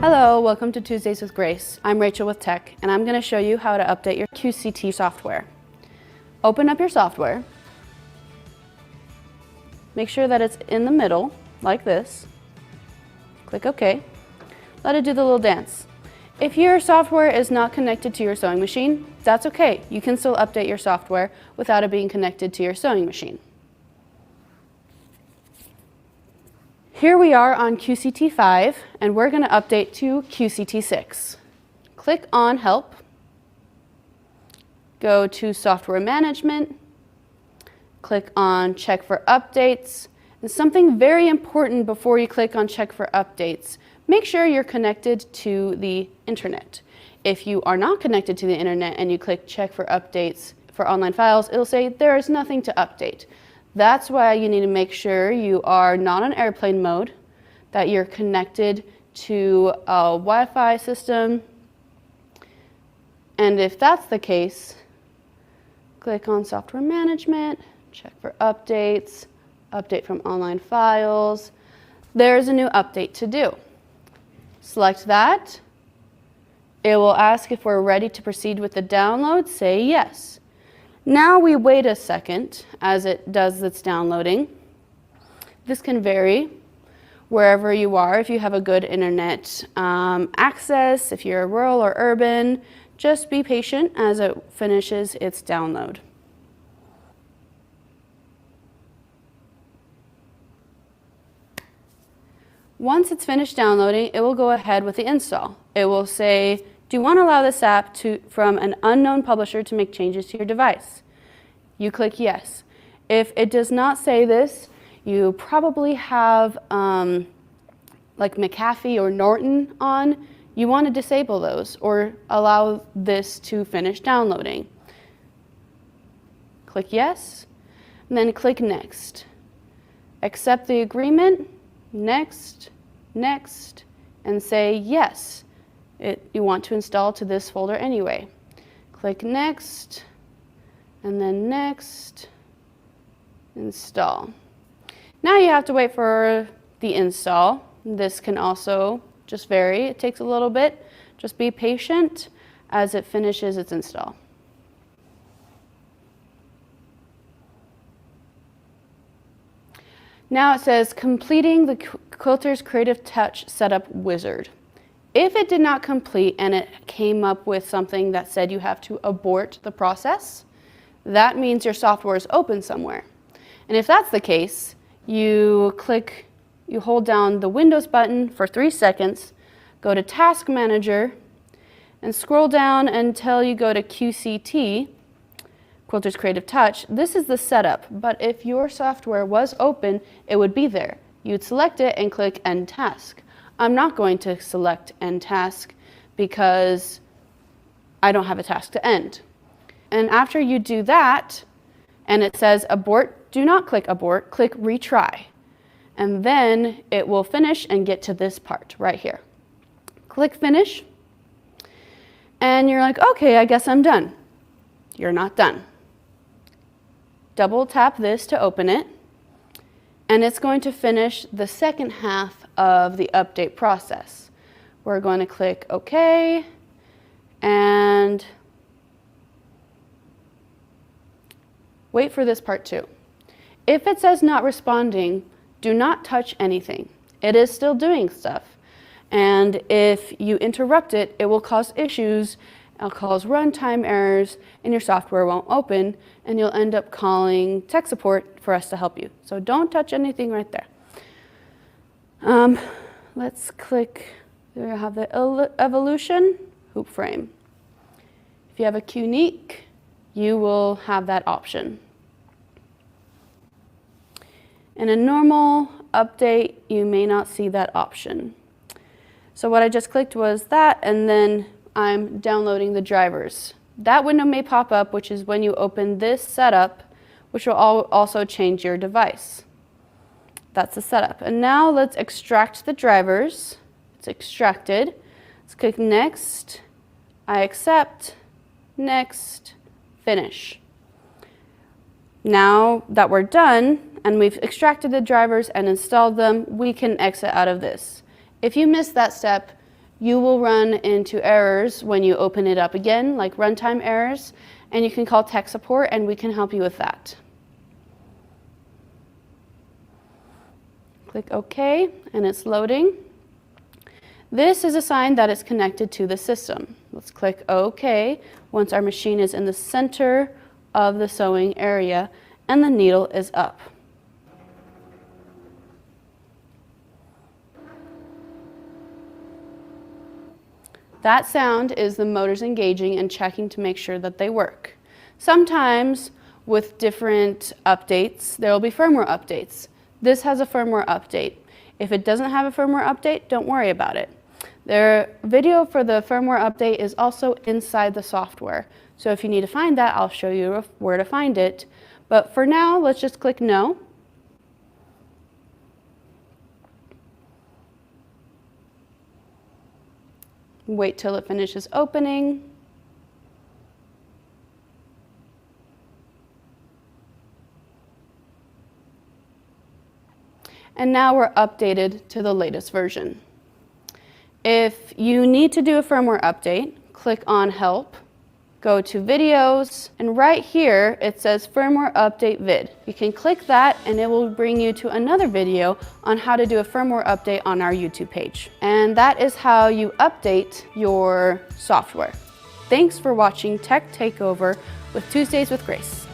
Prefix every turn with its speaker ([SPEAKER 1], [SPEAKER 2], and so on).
[SPEAKER 1] Hello, welcome to Tuesdays with Grace. I'm Rachel with Tech, and I'm going to show you how to update your QCT software. Open up your software. Make sure that it's in the middle, like this. Click OK. Let it do the little dance. If your software is not connected to your sewing machine, that's okay. You can still update your software without it being connected to your sewing machine. Here we are on QCT 5, and we're going to update to QCT 6. Click on Help, go to Software Management, click on Check for Updates, and something very important before you click on Check for Updates, make sure you're connected to the internet. If you are not connected to the internet and you click Check for Updates for online files, it'll say there is nothing to update. That's why you need to make sure you are not on airplane mode, that you're connected to a Wi-Fi system. And if that's the case, click on Software Management, check for updates, update from online files. There's a new update to do. Select that. It will ask if we're ready to proceed with the download. Say yes. Now we wait a second as it does its downloading. This can vary wherever you are. If you have a good internet access, if you're rural or urban, just be patient as it finishes its download. Once it's finished downloading, it will go ahead with the install. It will say, do you want to allow this app from an unknown publisher to make changes to your device? You click yes. If it does not say this, you probably have like McAfee or Norton on. You want to disable those or allow this to finish downloading. Click yes, and then click next. Accept the agreement, next, next, and say yes. You want to install to this folder anyway. Click next, and then next, install. Now you have to wait for the install. This can also just vary. It takes a little bit. Just be patient as it finishes its install. Now it says completing the Quilter's Creative Touch Setup Wizard. If it did not complete and it came up with something that said you have to abort the process, that means your software is open somewhere. And if that's the case, you hold down the Windows button for 3 seconds, go to Task Manager, and scroll down until you go to QCT, Quilter's Creative Touch. This is the setup, but if your software was open, it would be there. You'd select it and click End Task. I'm not going to select End Task because I don't have a task to end. And after you do that, and it says abort, do not click abort, click retry. And then it will finish and get to this part right here. Click finish, and you're like, okay, I guess I'm done. You're not done. Double tap this to open it, and it's going to finish the second half of the update process. We're going to click OK, and wait for this part too. If it says not responding, do not touch anything. It is still doing stuff. And if you interrupt it, it will cause issues, it'll cause runtime errors, and your software won't open, and you'll end up calling tech support for us to help you. So don't touch anything right there. Let's click, we have the evolution hoop frame. If you have a QNeek, you will have that option. In a normal update, you may not see that option. So what I just clicked was that, and then I'm downloading the drivers. That window may pop up, which is when you open this setup, which will also change your device. That's the setup. And now let's extract the drivers. It's extracted. Let's click next. I accept. Next. Finish. Now that we're done and we've extracted the drivers and installed them, we can exit out of this. If you missed that step, you will run into errors when you open it up again, like runtime errors, and you can call tech support and we can help you with that. Click OK, and it's loading. This is a sign that it's connected to the system. Let's click OK once our machine is in the center of the sewing area and the needle is up. That sound is the motors engaging and checking to make sure that they work. Sometimes with different updates, there will be firmware updates. This has a firmware update. If it doesn't have a firmware update, don't worry about it. Their video for the firmware update is also inside the software. So if you need to find that, I'll show you where to find it. But for now, let's just click no. Wait till it finishes opening. And now we're updated to the latest version. If you need to do a firmware update, click on Help, go to Videos, and right here it says Firmware Update Vid. You can click that and it will bring you to another video on how to do a firmware update on our YouTube page. And that is how you update your software. Thanks for watching Tech Takeover with Tuesdays with Grace.